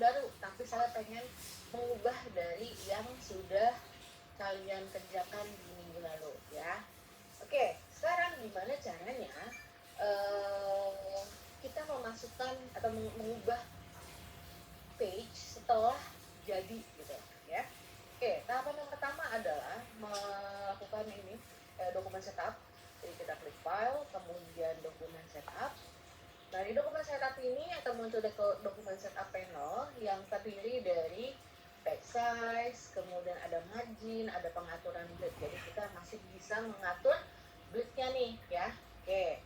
baru, tapi saya pengen mengubah dari yang sudah kalian kerjakan di minggu lalu ya. Oke, sekarang gimana caranya kita memasukkan atau mengubah page setelah jadi gitu ya. Oke, tahapan yang pertama adalah melakukan ini dokumen setup. Jadi kita klik file, kemudian dokumen setup. Nah, di dokumen setup ini akan muncul dokumen setup panel yang terdiri dari page size, kemudian ada margin, ada pengaturan bleed. Jadi kita masih bisa mengatur bleednya nih ya. Oke,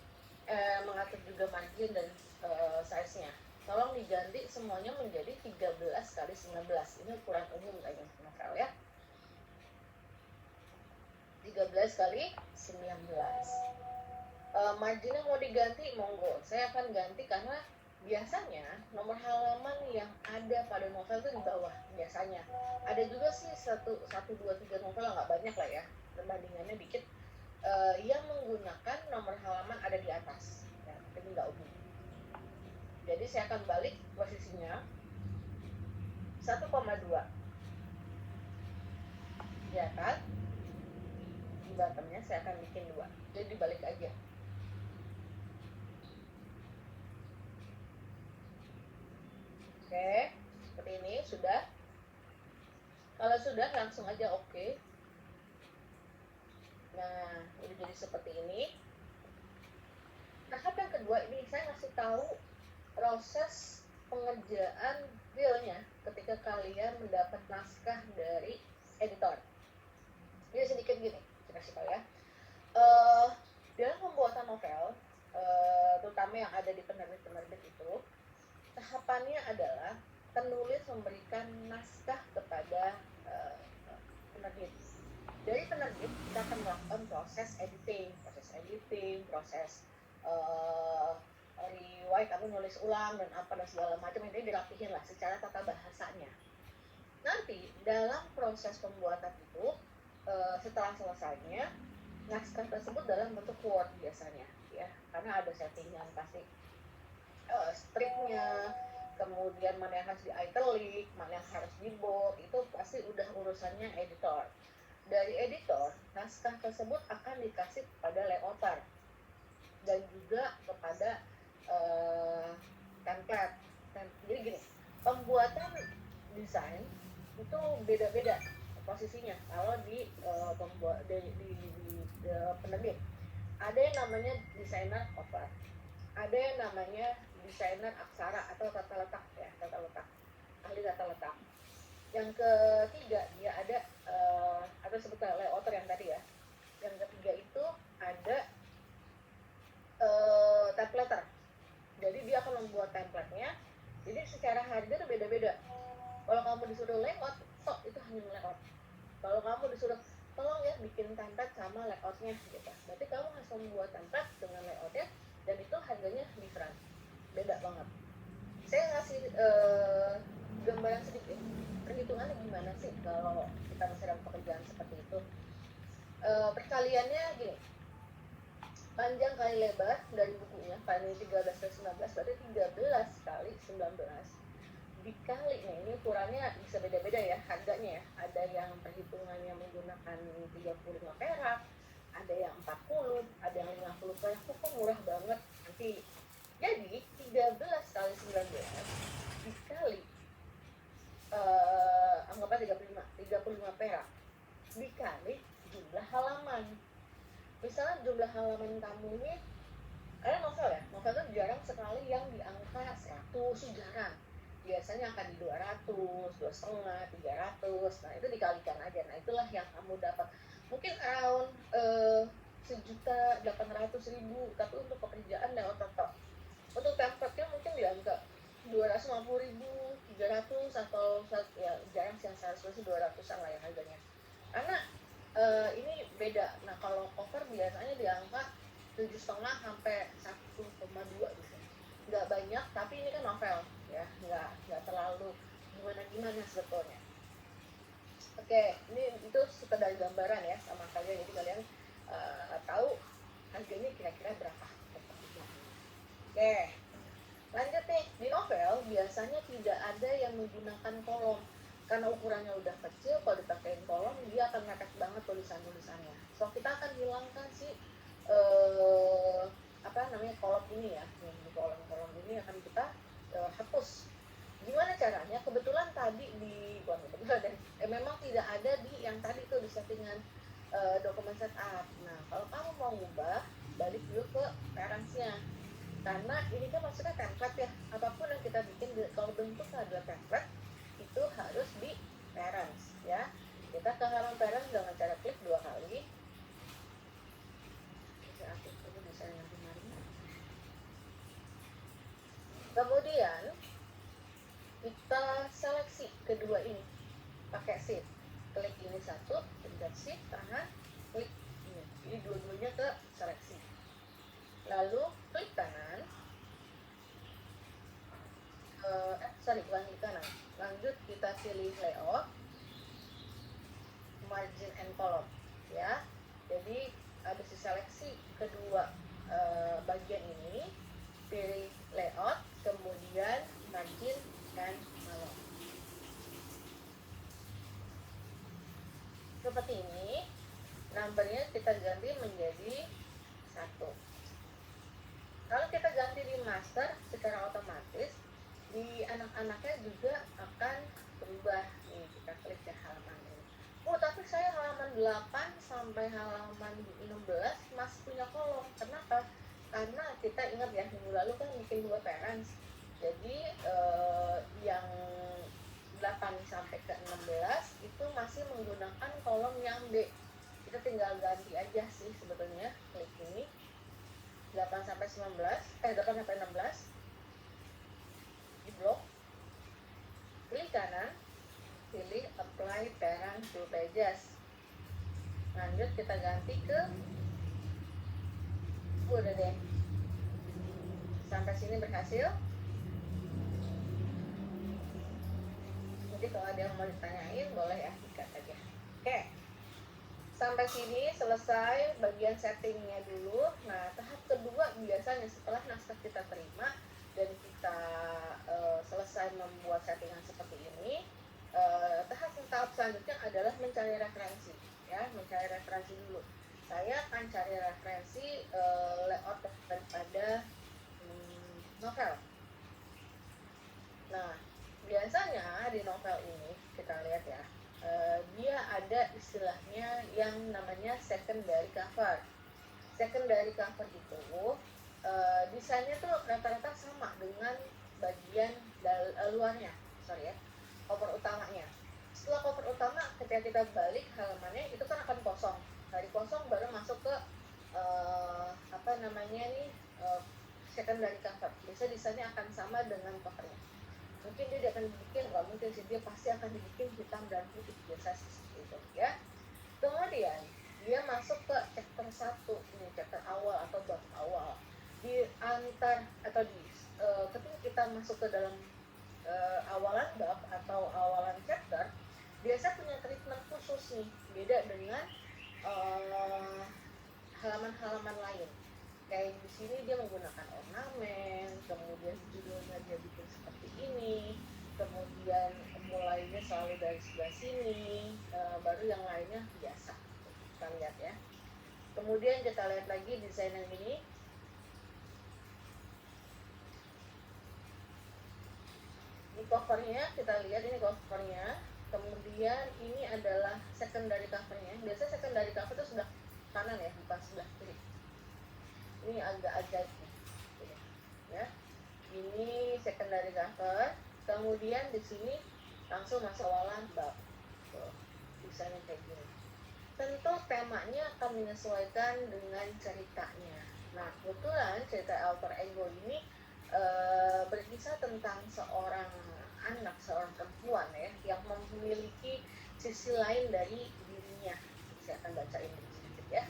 mengatur juga margin dan size-nya. Tolong diganti semuanya menjadi 13 kali 19. Ini ukuran umum kayaknya novel ya. 13 kali 19. Marginnya mau diganti, monggo. Saya akan ganti karena biasanya nomor halaman yang ada pada novel itu di bawah biasanya. Ada juga sih 1, 2, 3 novel, nggak banyak lah ya, perbandingannya dikit, yang menggunakan nomor halaman ada di atas ya, ini nggak umum. Jadi saya akan balik posisinya 1,2 ya kan, di bottomnya saya akan bikin 2, jadi dibalik aja. Oke, seperti ini sudah. Kalau sudah langsung aja oke. Nah, ini jadi seperti ini. Tahap yang kedua ini saya ngasih tahu proses pengerjaan realnya ketika kalian mendapat naskah dari editor. Ini sedikit gini, saya kasih tahu ya. Dalam pembuatan novel, terutama yang ada di penerbit-penerbit itu, tahapannya adalah penulis memberikan naskah kepada penerbit. Dari penerbit kita akan melakukan proses editing, proses rewrite, kamu nulis ulang dan apa dan segala macam, ini dirapihin lah secara tata bahasanya. Nanti dalam proses pembuatan itu, setelah selesainya naskah tersebut dalam bentuk Word biasanya ya, karena ada settingan pasti stripnya, kemudian mana yang harus di italic, mana yang harus di bold, itu pasti udah urusannya editor. Dari editor, naskah tersebut akan dikasih kepada layouter dan juga kepada template. Jadi gini, pembuatan desain itu beda-beda posisinya. Kalau di penerbit, ada yang namanya desainer cover, ada yang namanya desainer aksara atau tata letak ya, ahli tata letak. Yang ketiga dia ada atau sebutnya layouter yang tadi ya. Yang ketiga itu ada templater. Jadi dia akan membuat template-nya. Jadi secara harga itu beda-beda. Kalau kamu disuruh layout, itu hanya layout. Kalau kamu disuruh tolong ya bikin template sama layoutnya gitu, berarti kamu harus membuat template dengan layoutnya, dan itu harganya different, beda banget. Saya ngasih gambaran sedikit perhitungannya gimana sih kalau kita masih dalam pekerjaan seperti itu. Perkaliannya gini, panjang kali lebar dari bukunya, panjang 13 kali 19 berarti 13 kali 19 dikali, nah ini ukurannya bisa beda-beda ya harganya ya. Ada yang perhitungannya menggunakan 35 perak, ada yang 40, ada yang 50 perak, kok murah banget nanti. Jadi 13 kali 19 dikali anggapnya 35 perak dikali jumlah halaman. Misalnya jumlah halaman kamu ini, ada novel ya, novel itu jarang sekali yang di angka 100, jarang. Biasanya akan di 200, 2,5, 300. Nah itu dikalikan aja. Nah itulah yang kamu dapat. Mungkin around 1.800.000, tapi untuk pekerjaan lewat tetap. Untuk template-nya mungkin di angka 250.000, 300, atau ya jarang sih yang 200-an lah ya harganya. Karena ini beda. Nah kalau cover biasanya di angka 7,5 sampai 1,2 gitu. Nggak banyak, tapi ini kan novel ya, nggak terlalu gimana sebetulnya. Oke, ini itu sekedar gambaran ya sama kalian, jadi kalian tahu harganya kira-kira berapa. Oke, lanjut nih, di novel biasanya tidak ada yang menggunakan kolom karena ukurannya udah kecil. Kalau dipakein kolom dia akan mepet banget tulisannya. So kita akan hilangkan si kolom ini ya, yang di kolom ini akan kita hapus. Gimana caranya? Kebetulan tadi memang tidak ada di yang tadi tuh di settingan dokumen setup. Nah kalau kamu mau ubah, balik dulu ke parents-nya, karena ini kan maksudnya template ya, apapun yang kita bikin kalau bentuknya adalah template itu harus di parents ya. Kita ke halaman parents dengan cara klik 2 kali. Kemudian kita seleksi kedua ini pakai shift, klik ini satu, pencet shift kanan, klik ini. Jadi dua-duanya ke seleksi. Lalu klik kanan, bukan klik kanan. Lanjut kita pilih layout, margin and column ya. Jadi habis diseleksi kedua bagian ini, pilih layout, kemudian margin dan column. Seperti ini, numbernya kita ganti menjadi 1. Kalau kita ganti di master, secara otomatis di anak-anaknya juga akan berubah. Nih, kita klik ke halaman ini. Oh, tapi saya halaman 8 sampai halaman 16 masih punya kolom. Kenapa? Karena kita ingat ya, minggu lalu kan bikin 2 parents. Jadi yang 8 sampai ke 16 itu masih menggunakan kolom yang B. Kita tinggal ganti aja sih sebetulnya. Klik ini 8 sampai 16 di blok, klik kanan, pilih apply parent to pages. Lanjut kita ganti ke udah deh. Sampai sini berhasil. Jadi kalau ada yang mau ditanyain boleh ya, dikat aja. Oke. Sampai sini selesai bagian settingnya dulu. Nah, tahap kedua biasanya setelah naskah kita terima dan kita selesai membuat settingan seperti ini, tahap selanjutnya adalah mencari referensi ya, mencari referensi dulu. Saya akan cari referensi layout daripada novel. Nah, biasanya di novel ini kita lihat ya, dia ada istilahnya yang namanya secondary cover. Secondary cover itu desainnya tuh rata-rata sama dengan bagian luarnya, cover utamanya. Setelah cover utama, ketika kita balik halamannya itu kan akan kosong. Dari kosong baru masuk ke secondary cover. Biasanya desainnya akan sama dengan covernya. Mungkin dia akan dibikin, nggak mungkin sih, dia pasti akan dibikin hitam dan putih, biasa seperti itu ya. Kemudian dia masuk ke chapter 1, ini chapter awal atau bab awal. Ketika kita masuk ke dalam awalan bab atau awalan chapter, biasa punya treatment khusus nih, beda dengan halaman-halaman lain. Kayak di sini dia menggunakan ornamen, kemudian judulnya dia bikin seperti ini, kemudian mulainya selalu dari sebelah sini, baru yang lainnya biasa. Kita lihat ya. Kemudian kita lihat lagi desain yang ini. Ini covernya, kita lihat ini covernya. Kemudian ini adalah secondary covernya. Biasanya secondary cover itu sebelah kanan ya, bukan sebelah kiri. Ini agak ajaib ya. Ini secondary cover. Kemudian di sini langsung masuk awalan bab. Desainnya kayak gini. Tentu temanya akan menyesuaikan dengan ceritanya. Nah, kebetulan cerita alter ego ini berkisah tentang seorang anak, seorang perempuan ya, yang memiliki sisi lain dari dirinya. Saya akan bacain sedikit ya.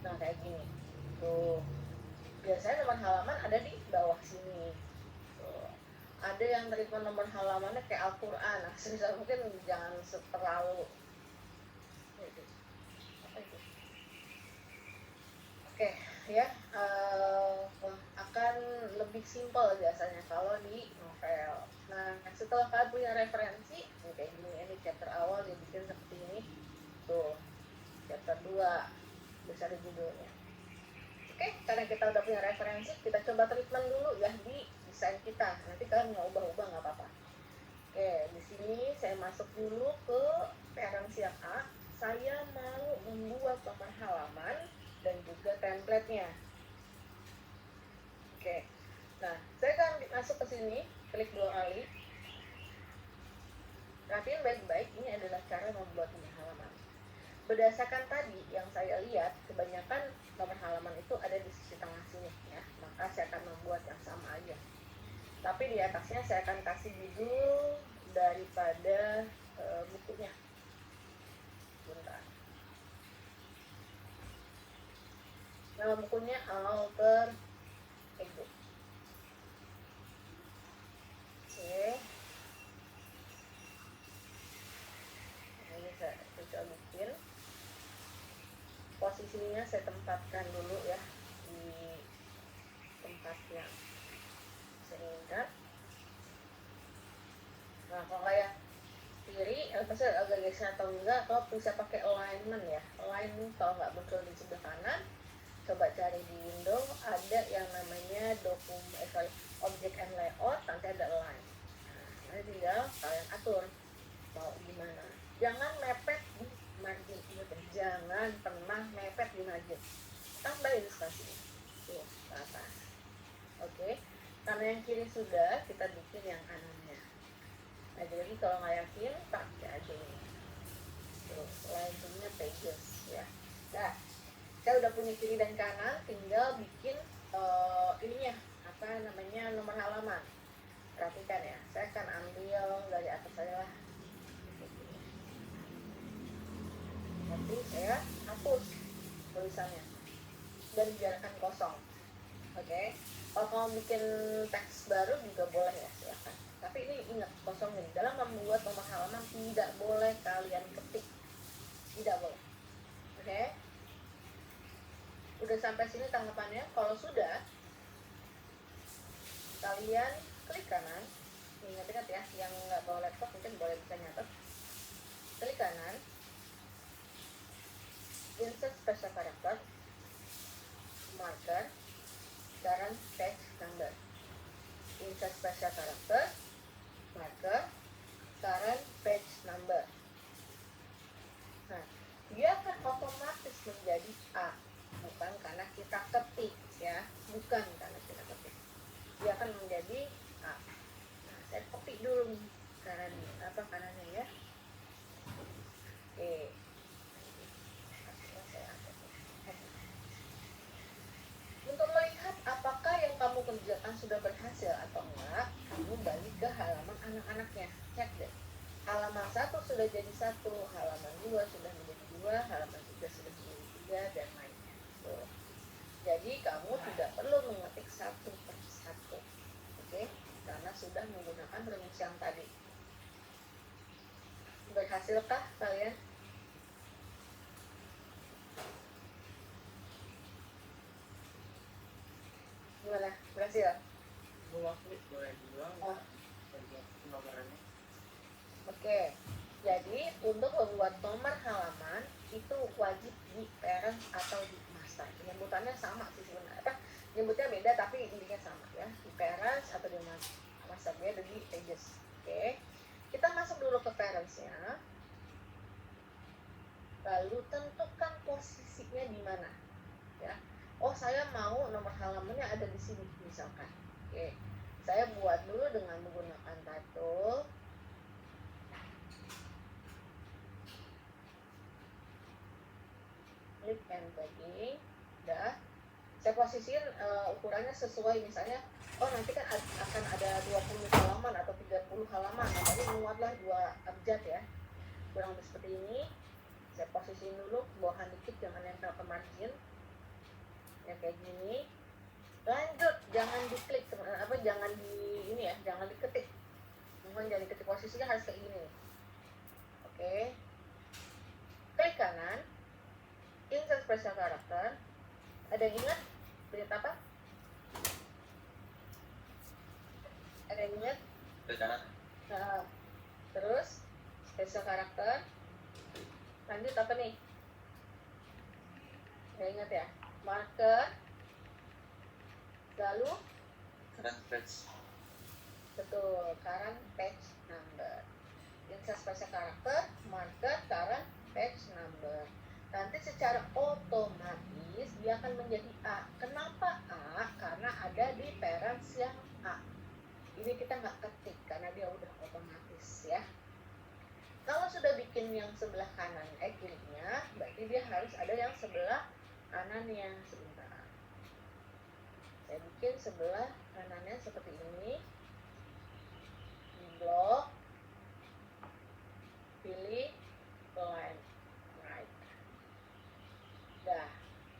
Nah, kayak gini. Tuh. Biasanya nomor halaman ada di bawah sini. Tuh. Ada yang treatment nomor halamannya kayak Al-Quran. Nah, sebisa mungkin jangan terlalu. Oke, ya, akan lebih simpel biasanya kalau di novel. novel. Nah, setelah kalian punya referensi, kayak gini, ini chapter awal dia bikin seperti ini. Tuh, chapter 2, besar judulnya. Oke, karena kita udah punya referensi, kita coba treatment dulu ya di desain kita. Nanti kalian mau ubah-ubah nggak apa-apa. Oke, di sini saya masuk dulu ke parents yang A. Saya mau membuat nomor halaman dan juga template-nya. Oke, nah saya akan masuk ke sini, klik 2 kali. Perhatiin baik-baik, ini adalah cara membuat nomor halaman. Berdasarkan tadi yang saya lihat, kebanyakan nomor halaman itu ada di sisi tengah sini ya. Maka saya akan membuat yang sama aja. Tapi di atasnya saya akan kasih judul daripada bukunya. Bentar. Nama bukunya Alter Ego. Oke. Ini saya coba bikin. Posisinya saya tempatkan dulu ya di tempat yang saya inginkan. Nah, kalau kayak kiri, pasti agak geser atau enggak, kalau bisa pakai alignment ya. Alignment kalau nggak muncul di sebelah kanan, coba cari di window, ada yang namanya object and layout, nanti ada align. Nah, nanti tinggal kalian atur mau gimana. Jangan mepet di margin, jangan pernah mepet di margin. Tambah ilustrasinya tuh ke atas. Oke, karena yang kiri sudah, kita bikin yang kanannya. Nah, jadi kalau nggak yakin, pakai aja ini. Tuh, lainnya pages ya. Nah, saya udah punya kiri dan kanan, tinggal bikin ininya, apa namanya, nomor halaman. Perhatikan ya, saya akan ambil dari atas saja lah. Nanti saya hapus tulisannya dan biarkan kosong. Oke. Kalau kamu bikin teks baru juga boleh ya, silakan. Tapi ini ingat, kosongin. Dalam membuat nomor halaman tidak boleh kalian ketik. Tidak boleh. Oke. Udah sampai sini tanggapannya. Kalau sudah, kalian klik kanan. Ingat-ingat ya, yang nggak bawa laptop mungkin boleh bisa nyatet. Klik kanan. Insert special character. Marker. Current text number. Insert special character. Marker. Current page number. Nah, dia akan otomatis menjadi A, bukan karena kita ketik ya, bukan karena kita ketik. Dia akan menjadi A. Nah, saya copy dulu kanannya ya. Oke. Untuk melihat apakah yang kamu kerjakan sudah berhasil atau enggak, kamu balik ke halaman anak-anaknya. Cek deh. Halaman 1 sudah jadi 1, halaman 2 sudah menjadi 2, halaman 3 sudah menjadi 3, dan lainnya. Tuh. Jadi kamu tidak perlu mengetik satu per satu. Oke? Karena sudah menggunakan rumus yang tadi. Berhasilkah kalian? Gimana? Berhasil? Boleh dibilang Oh. nomornya. Oke. Jadi untuk membuat nomor halaman itu wajib di parent atau di master. Penyebutannya sama sih sebenarnya. Nyebutnya beda tapi intinya sama ya. Di parents atau di master, beda di pages. Oke. Kita masuk dulu ke parentsnya. Lalu tentukan posisinya di mana. Ya. Oh, saya mau nomor halamannya ada di sini misalkan. Oke. Saya buat dulu dengan menggunakan title. Klik and dragging. Udah. Saya posisiin ukurannya sesuai, misalnya oh nanti kan akan ada 20 halaman atau 30 halaman, jadi muatlah 2 abjad ya, kurang lebih seperti ini. Saya posisiin dulu bawahan dikit, jangan nempel ke margin ya, kayak gini. Lanjut, jangan diklik jangan di ini ya, jangan diketik, mohon jangan diketik, posisinya harus kayak gini. Oke, klik kanan, insert special character. Ada yang ingat print apa? Ada yang ingat Rencana Nah, terus special karakter. Lanjut apa nih? Gak ingat ya? Marker. Lalu current page. betul, current page number. Insert special karakter, marker, current page number. Nanti secara otomatis dia akan menjadi A. Kenapa A? Karena ada di parents yang A. Ini kita nggak ketik karena dia udah otomatis ya. Kalau sudah bikin yang sebelah kanan kirinya, berarti dia harus ada yang sebelah kanannya. Sebentar, saya bikin sebelah kanannya seperti ini. Di blok, pilih line right. Dah,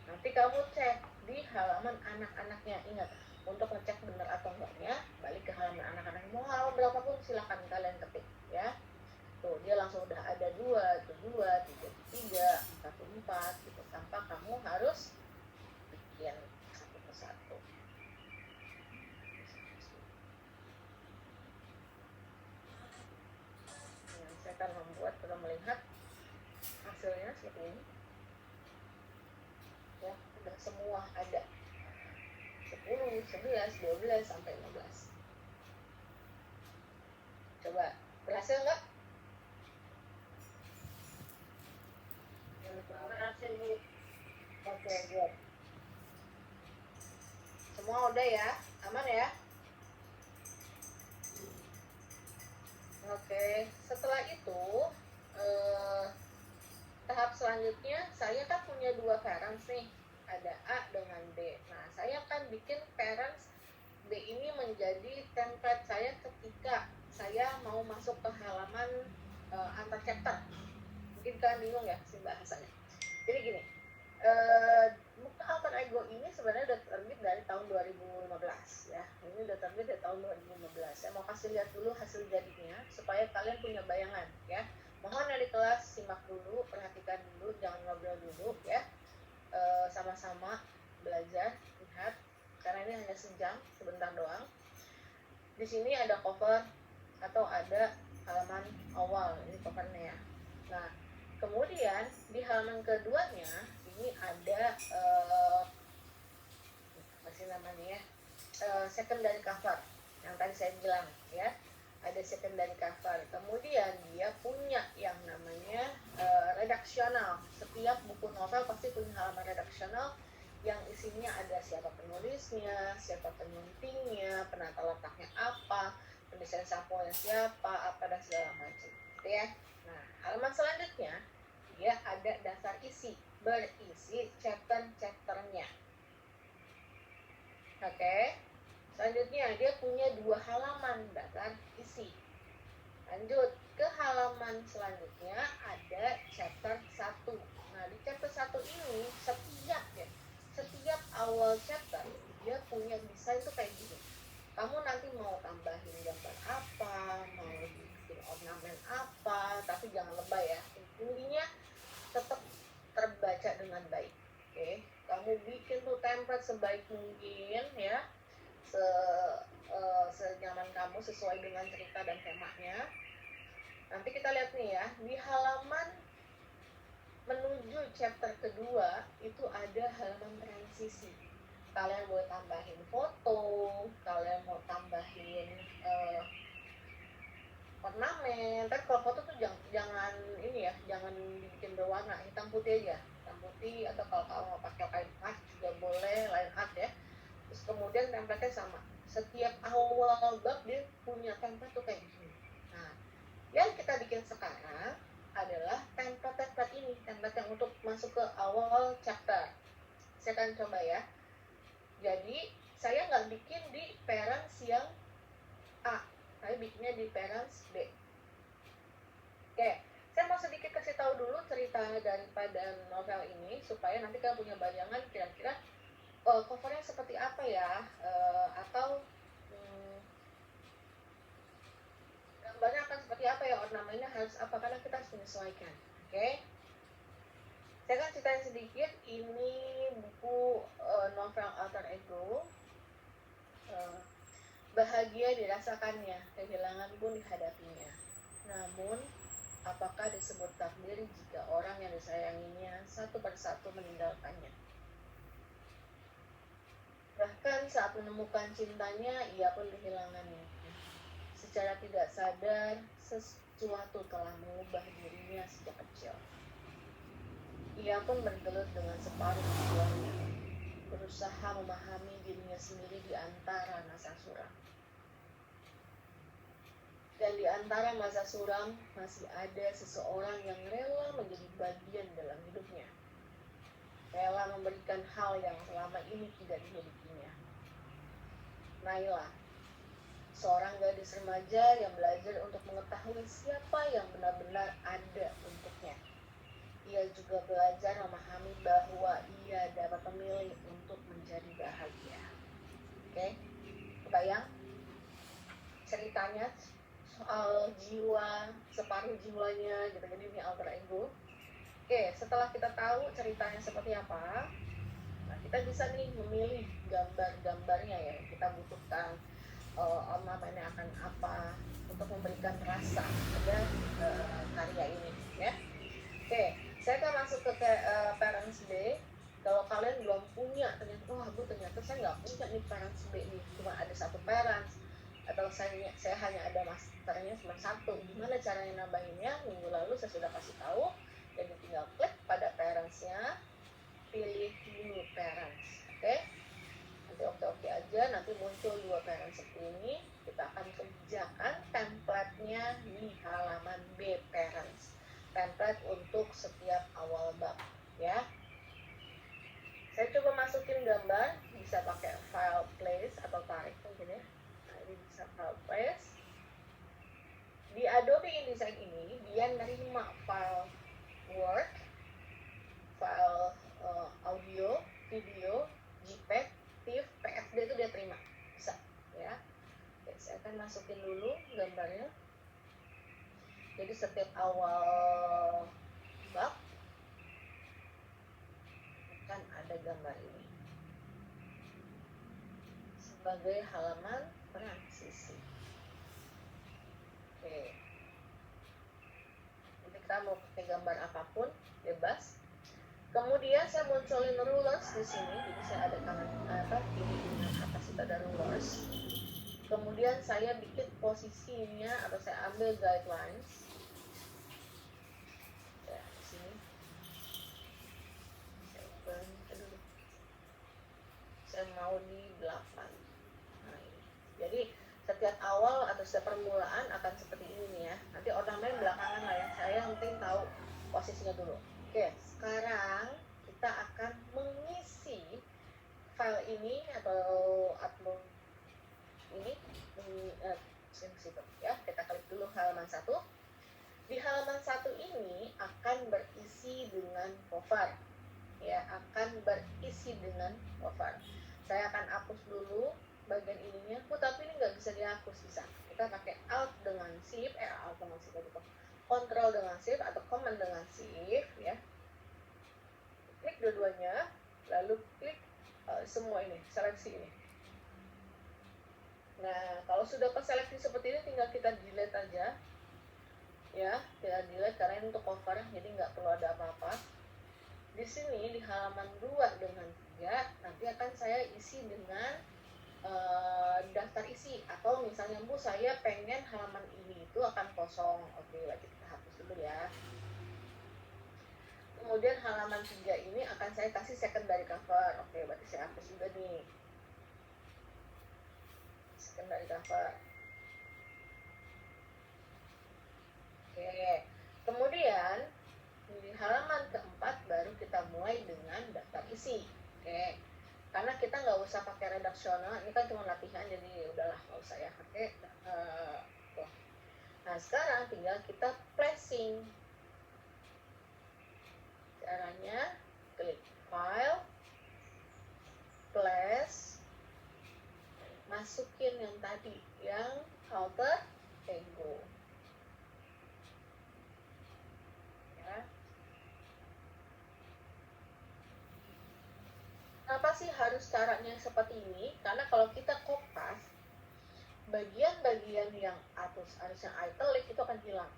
nanti kamu cek di halaman anak-anaknya. Ingat, untuk ngecek benar atau enggaknya, balik ke halaman anak-anak. Mau halaman berapapun silakan kalian ketik ya. Tuh, dia langsung udah ada 2, 2, 3, 3, 4, 4 gitu. Tanpa kamu harus bikin satu persatu. Nah, saya akan membuat atau melihat hasilnya seperti ini. Ya, udah semua ada. 10, 11, 12, sampai 15. Coba, berhasil nggak? Berhasil Bu. Oke, good. Semua udah ya? Aman ya? Oke, setelah itu tahap selanjutnya saya kan punya 2 parents nih, ada A dengan B. Nah, saya akan bikin parents B ini menjadi template saya ketika saya mau masuk ke halaman antar chapter. Mungkin kalian bingung ya sih bahasanya. Jadi gini, buku alter ego ini sebenarnya udah terbit dari tahun 2015 ya. Ini udah terbit dari tahun 2015. Saya mau kasih lihat dulu hasil jadinya supaya kalian punya bayangan ya. Mohon dari kelas simak dulu, perhatikan dulu, jangan ngobrol dulu ya. Sama-sama belajar, lihat, karena ini hanya sejam, sebentar doang. Di sini ada cover atau ada halaman awal, ini covernya ya. Nah, kemudian di halaman keduanya ini ada apa sih namanya ya, secondary cover yang tadi saya bilang ya, ada secondary cover. Kemudian dia punya yang namanya redaksional. Setiap buku novel pasti punya halaman redaksional yang isinya ada siapa penulisnya, siapa penyuntingnya, penata letaknya apa, pendesain sampulnya siapa, apa dan segala macam, gitu ya. Nah, halaman selanjutnya dia ada daftar isi, berisi chapter-chapternya. Oke. Selanjutnya dia punya 2 halaman daftar isi. Lanjut ke halaman selanjutnya ada chapter 1. Nah, di chapter 1 ini setiap awal chapter dia punya desain tuh kayak gini. Kamu nanti mau tambahin gambar apa, mau bikin ornamen apa, tapi jangan lebay ya. Intinya tetap terbaca dengan baik. Oke, kamu bikin tuh template sebaik mungkin ya, senyaman kamu sesuai dengan cerita dan temanya. Nanti kita lihat nih ya, di halaman menuju chapter kedua itu ada halaman transisi. Kalian boleh tambahin foto, kalian mau tambahin ornamen. Tapi kalau foto tuh jangan ini ya, jangan dibikin berwarna, hitam putih aja, hitam putih. Atau kalau kamu mau pakai kain art juga boleh, line art ya. Terus kemudian template-nya sama. Setiap awal bab dia punya template tuh kayak gini. Nah, yang kita bikin sekarang adalah template ini, template yang untuk masuk ke awal chapter. Saya akan coba ya. Jadi saya nggak bikin di parents yang A, saya bikinnya di parents B. Oke, saya mau sedikit kasih tahu dulu cerita daripada novel ini supaya nanti kalian punya bayangan kira-kira covernya seperti apa ya, atau gambarnya akan seperti apa ya, ornamennya harus apa, karena kita harus menyesuaikan. Oke, saya akan ceritain sedikit. Ini buku novel alter ego. bahagia dirasakannya, kehilangan pun dihadapinya. Namun, apakah disebut takdir jika orang yang disayanginya satu persatu meninggalkannya? Bahkan saat menemukan cintanya, ia pun kehilangannya. Secara tidak sadar, sesuatu telah mengubah dirinya sejak kecil. Ia pun bergelut dengan separuh jiwanya, berusaha memahami dirinya sendiri di antara masa suram. Dan di antara masa suram masih ada seseorang yang rela menjadi bagian dalam hidupnya, rela memberikan hal yang selama ini tidak dimilikinya. Naila, seorang gadis remaja yang belajar untuk mengetahui siapa yang benar-benar ada untuknya. Ia juga belajar memahami bahwa ia dapat memilih untuk menjadi bahagia. Oke, kebayang ceritanya soal jiwa, separuh jiwanya gitu, jadi ini alter ego. Oke, setelah kita tahu ceritanya seperti apa, nah kita bisa nih memilih gambar-gambarnya ya. Kita butuhkan namanya akan apa untuk memberikan rasa pada karya ini ya. Oke, saya akan masuk ke Parents Day. Kalau kalian belum punya, ternyata saya nggak punya nih Parents Day nih, cuma ada satu parents, atau saya hanya ada masternya cuma satu. Gimana caranya nambahinnya? Minggu lalu saya sudah kasih tahu. Jadi tinggal klik pada parentsnya, pilih new parents, oke? Nanti oke aja, nanti muncul dua parents seperti ini. Kita akan kerjakan template-nya di halaman B parents, template untuk setiap awal bab ya. Saya coba masukin gambar, bisa pakai file place atau tarik mungkin ya. Nah, ini bisa file place. Di Adobe InDesign ini dia nerima file Word, file audio, video, JPEG, TIFF, PSD itu dia terima, bisa ya. Oke, saya akan masukin dulu gambarnya. Jadi setiap awal bab akan ada gambar ini sebagai halaman transisi. Oke, jadi kita mau pakai gambar apapun bebas. Kemudian saya munculin rulers di sini, jadi saya ada kanan kiri dengan atas itu ada rulers. Kemudian saya bikin posisinya atau saya ambil guidelines. Ya, di sini. Saya bantu dulu. Saya mau di 8. Nah, ini. Jadi setiap awal atau setiap permulaan akan seperti ini nih ya. Nanti ornamen belakangan lah ya. Saya yang penting tahu posisinya dulu. Oke, sekarang kita akan mengisi file ini atau upload ini situ ya. Kita klik dulu halaman 1. Di halaman 1 ini akan berisi dengan cover ya, akan berisi dengan cover. Saya akan hapus dulu bagian ininya. Tapi ini nggak bisa dihapus, bisa. Kita pakai Alt dengan Shift, Alt dengan Shift gitu. Control dengan Shift atau Command dengan Shift ya. Klik dua-duanya, lalu klik semua ini, seleksi ini. Nah, kalau sudah keseleksi seperti ini, tinggal kita delete aja ya, kita delete karena ini untuk cover, jadi nggak perlu ada apa-apa. Di sini di halaman 2 dengan 3 nanti akan saya isi dengan daftar isi, atau misalnya Bu saya pengen halaman ini itu akan kosong. Oke, berarti kita hapus dulu ya. Kemudian halaman 3 ini akan saya kasih secondary cover. Oke, berarti saya hapus juga nih secondary cover. Oke, kemudian di halaman keempat baru kita mulai dengan daftar isi. Oke, karena kita nggak usah pakai redaksional, ini kan cuma latihan, jadi udahlah nggak usah ya. Oke, nah sekarang tinggal kita placing. Caranya klik file, place, masukin yang tadi, yang alter ego. Kenapa sih harus caranya seperti ini? Karena kalau kita kopas, bagian-bagian yang harusnya italic itu akan hilang.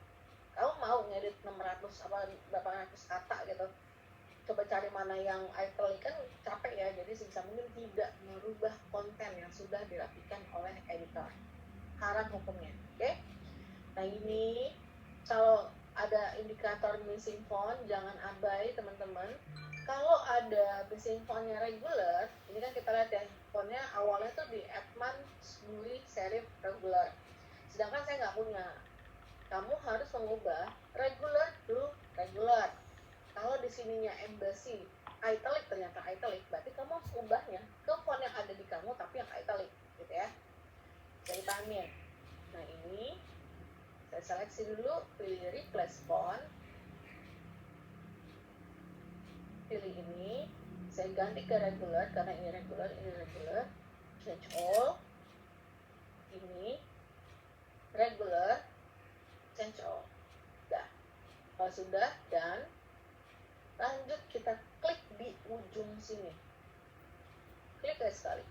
Kamu mau ngedit 600 apa 800 kata gitu, coba cari mana yang italic, kan capek ya. Jadi sebisa mungkin tidak merubah konten yang sudah dirapikan oleh editor. Haram hukumnya. Oke? Nah ini kalau ada indikator missing font, jangan abai teman-teman. Kalau ada missing fontnya regular, ini kan kita lihat ya, fontnya awalnya tuh di Edman, Smoothie, Serif, regular. Sedangkan saya nggak punya. Kamu harus mengubah regular to regular. Kalau di sininya embassy, italic ternyata italic, berarti kamu harus ubahnya ke font yang ada di kamu tapi yang italic, gitu ya. Jadi pahamin. Nah ini saya seleksi dulu, pilih replace font, pilih ini, saya ganti ke regular karena ini regular, change all, ini regular, change all. Dah. Kalau sudah, dan lanjut kita klik di ujung sini, klik sekali.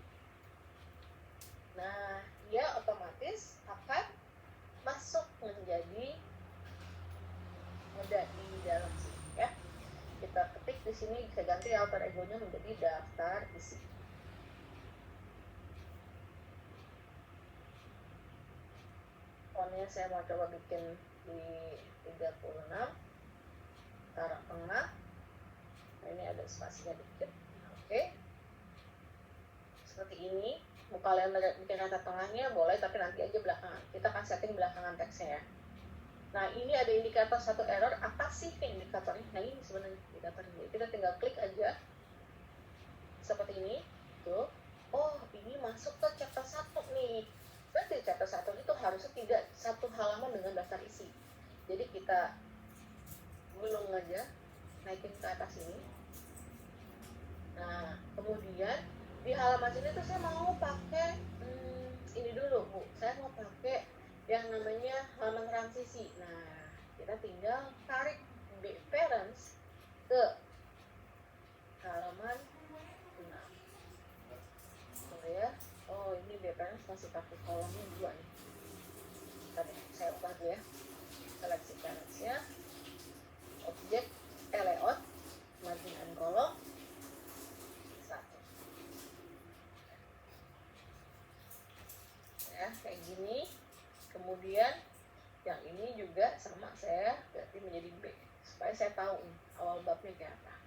Nah, dia otomatis akan masuk menjadi ada di dalam sini ya. Kita ketik di sini, bisa ganti alter egonya menjadi daftar isi. Fontnya saya mau coba bikin di 36, taruh tengah. Nah, ini ada spasinya dikit. Oke. Seperti ini. Mau kalian bikin rata tengahnya boleh, tapi nanti aja belakangan. Kita akan setting belakangan teksnya ya. Nah ini ada indikator satu error. Apa sih indikatornya? Nah ini sebenarnya indikatornya. Kita tinggal klik aja seperti ini. Tuh. Oh ini masuk ke chapter 1 nih. Berarti chapter 1 itu harusnya tidak satu halaman dengan daftar isi. Jadi kita gulung aja, naikin ke atas ini. Nah kemudian di halaman sini tuh saya mau pakai ini dulu Bu, saya mau pakai yang namanya halaman transisi. Nah kita tinggal tarik parents ke halaman 6. Oh ya, oh ini parents masih pakai kolomnya 2 nih. Tadi saya ubah dulu ya, seleksi parentsnya, objek layout, margin and column 1 ya, kayak gini. Kemudian yang ini juga sama, saya ganti menjadi B supaya saya tahu awal babnya kayak apa.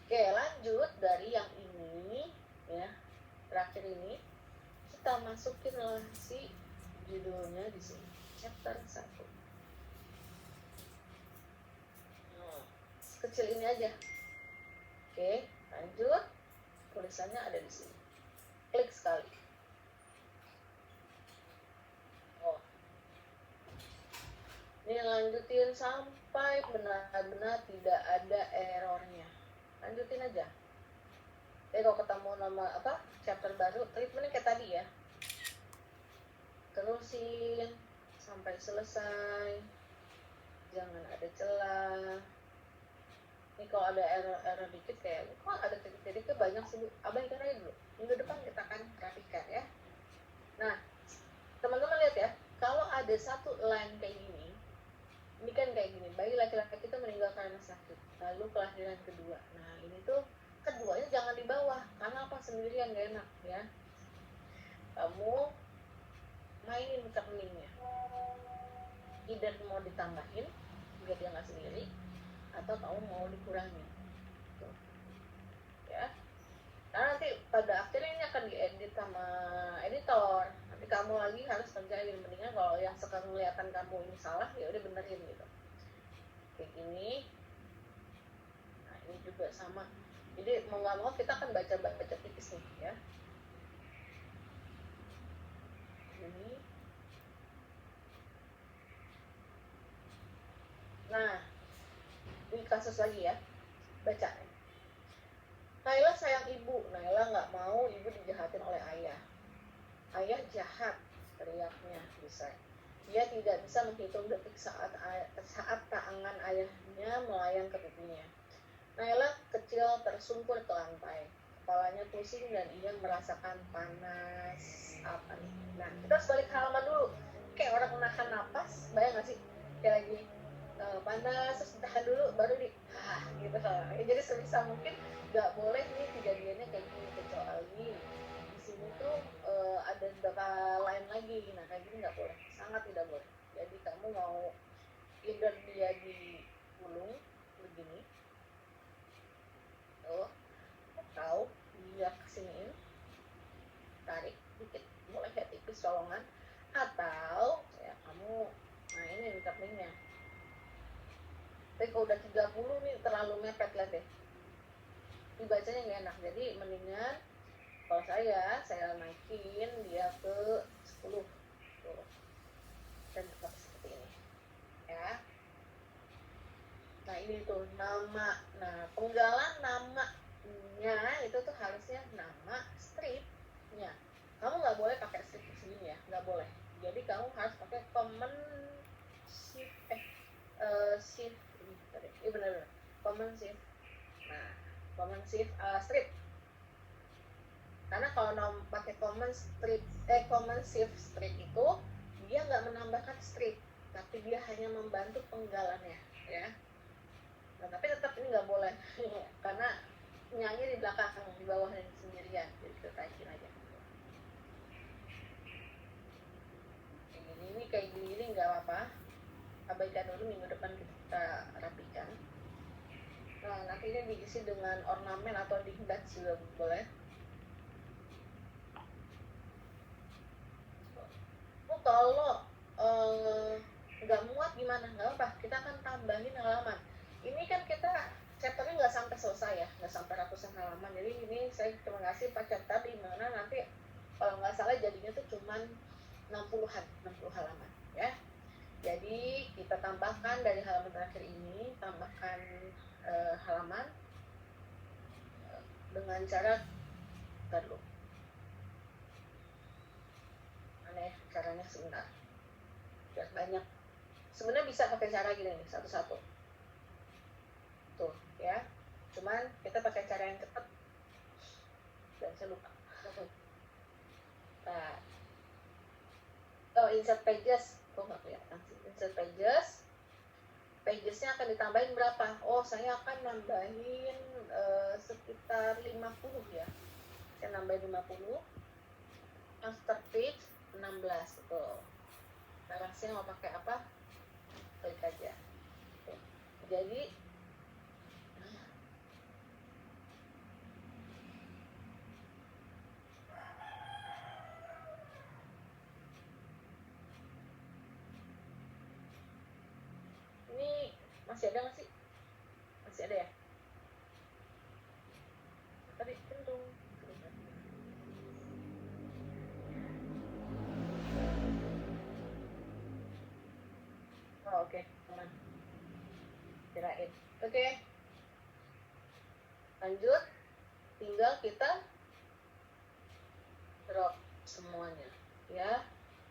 Oke, lanjut dari yang ini ya, terakhir ini kita masukin si judulnya di sini, chapter 1. Kecil ini aja. Oke, lanjut. Tulisannya ada di sini. Klik sekali. Ini lanjutin sampai benar-benar tidak ada errornya. Lanjutin aja. Jadi kalau ketemu nama chapter baru, treatmentnya kayak tadi ya. Terusin sampai selesai. Jangan ada celah. Ini kalau ada error dikit kayak, kok ada titik-titiknya banyak sih Bu. Abaikan aja dulu. Minggu depan kita akan rapikan ya. Nah, teman-teman lihat ya, kalau ada satu line kayak gini, ini kan kayak gini, bayi laki-laki itu meninggal karena sakit, lalu kelahiran kedua. Nah ini tuh keduanya jangan di bawah, karena apa, sendirian gak enak ya. Kamu mainin kerningnya, either mau ditambahin biar dia nggak sendiri, atau kamu mau dikurangin tuh. Ya, karena nanti pada akhirnya ini akan diedit sama editor. Nanti kamu lagi harus kerjain. Mendingan kalau yang sekarang kelihatan kamu ini salah, ya udah benerin gitu. Kayak gini. Nah ini juga sama. Jadi mau nggak mau kita akan baca tipis nih ya. Ini. Nah ini kasus lagi ya, baca. Naila sayang ibu. Naila nggak mau ibu dijahatin oleh ayah. Ayah jahat, teriaknya bisa. Dia tidak bisa menghitung detik saat tangan ayahnya melayang ke pipinya. Naila kecil tersungkur ke lantai. Kepalanya pusing dan ia merasakan panas apa nih. Nah, kita harus balik halaman dulu. Kayak orang menahan napas, bayang nggak sih? Kayak lagi panas, terus tahan dulu, baru gitu. Ya, jadi sebisa mungkin nggak boleh nih kejadiannya kayak gini, kecuali di sini tuh ada beberapa lain lagi. Nah, kayak gini nggak boleh, sangat tidak boleh. Jadi kamu mau either dia digulung begini, atau dia kesiniin, tarik dikit, boleh ya tipis colongan, atau ya kamu ini couplingnya. Tapi kalau udah 30 nih terlalu mepet lah deh, dibacanya nggak enak. Jadi mendingan kalau saya naikin dia ke 10 tuh, dan tetap seperti ini ya. Nah ini tuh nama, nah penggalan namanya itu tuh harusnya nama stripnya. Kamu nggak boleh pakai strip segini ya, nggak boleh. Jadi kamu harus pakai common shift shift ini tadi, benar-benar common shift. Nah common shift strip. Karena kalau pakai common shift strip itu dia nggak menambahkan strip, tapi dia hanya membantu penggalannya ya. Nah, tapi tetap ini nggak boleh karena nyanyi di belakang, di bawah dan sendirian, jadi kita taikin aja. Kayak gini nggak apa-apa, abaikan dulu, minggu depan kita rapikan. Nah nanti ini diisi dengan ornamen atau dingbat juga boleh. Kalau nggak muat gimana, nggak apa, kita akan tambahin halaman. Ini kan kita chapternya nggak sampai selesai ya, nggak sampai ratusan halaman. Jadi ini saya cuma ngasih paket tadi, mana nanti kalau nggak salah jadinya tuh cuman 60 halaman ya. Jadi kita tambahkan dari halaman terakhir ini, tambahkan halaman dengan cara dulu. Aneh caranya sebentar, biar banyak. Sebenarnya bisa pakai cara gini nih, satu-satu tuh ya, cuman kita pakai cara yang cepat dan saya lupa. Nah, insert pages, kok nggak kelihatan sih? Insert pagesnya akan ditambahin berapa? Saya akan nambahin sekitar 50 ya. Saya nambahin 50. After page 16 tuh. Sekarang saya mau pakai apa? Klik aja. Oke. Jadi ini masih ada nggak sih? Masih ada ya? Tadi kentung. Oke, aman. Kirain. Oke. Lanjut. Tinggal kita drop semuanya ya.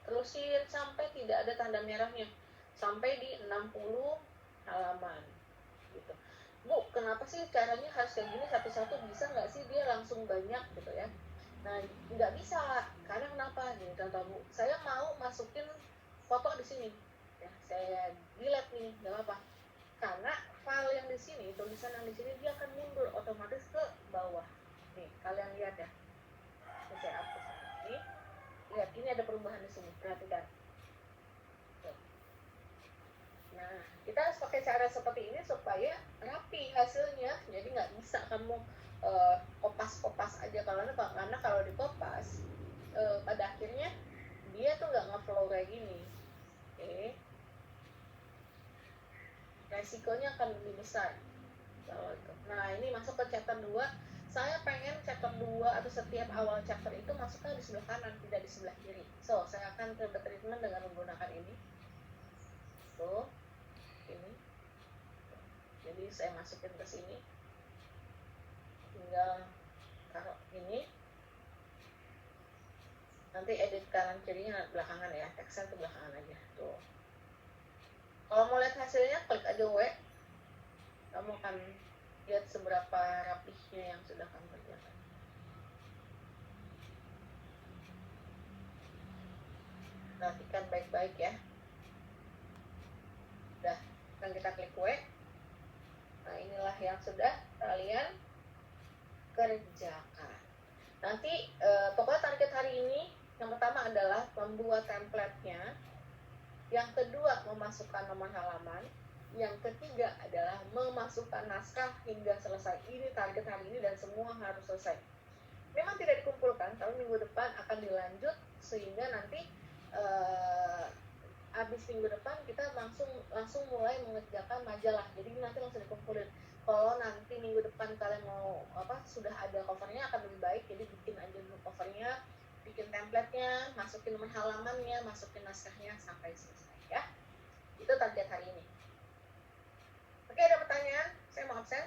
Terusin sampai tidak ada tanda merahnya. Sampai di 60 halaman gitu. Bu, kenapa sih caranya harus kayak gini satu-satu, bisa nggak sih dia langsung banyak gitu ya? Nah, nggak bisa. Karena kenapa? Gini contoh Bu, saya mau masukin foto di sini. Ya, saya delete nih, nggak apa-apa. Karena file yang di sini, tulisan yang di sini dia akan mundur otomatis ke bawah. Nih, kalian lihat ya. Ini saya hapus ini. Lihat, ini ada perubahan di sini. Perhatikan. Nah, kita harus pakai cara seperti ini supaya rapi hasilnya. Jadi nggak bisa kamu kopas-kopas aja, karena kalau dikopas pada akhirnya dia tuh nggak nge-flow kayak gini. Oke. Resikonya akan lebih besar kalau itu. Nah, ini masuk ke chapter 2. Saya pengen chapter 2 atau setiap awal chapter itu masuknya di sebelah kanan, tidak di sebelah kiri. So, saya akan treatment dengan menggunakan ini. Tuh. Ini. Jadi saya masukin ke sini. Tinggal taruh ini. Nanti edit kanan kirinya belakangan ya, teksnya ke belakangan aja. Tuh. Kalau mau lihat hasilnya, klik aja W. Kamu akan lihat seberapa rapihnya yang sudah kamu kerjakan. Perhatikan baik-baik ya. Udah, sekarang kita klik W. Nah, inilah yang sudah kalian kerjakan. Nanti pokoknya target hari ini yang pertama adalah membuat template-nya. Yang kedua, memasukkan nomor halaman. Yang ketiga adalah memasukkan naskah hingga selesai. Ini target hari ini dan semua harus selesai. Memang tidak dikumpulkan, tapi minggu depan akan dilanjut sehingga nanti habis minggu depan kita langsung mulai mengerjakan majalah. Jadi nanti langsung dikumpulin. Kalau nanti minggu depan kalian mau sudah ada covernya akan lebih baik. Jadi bikin aja dulu covernya, bikin template-nya, masukin nomor halamannya, masukin naskahnya sampai selesai ya. Itu target hari ini. Oke, ada pertanyaan? Saya mau absen.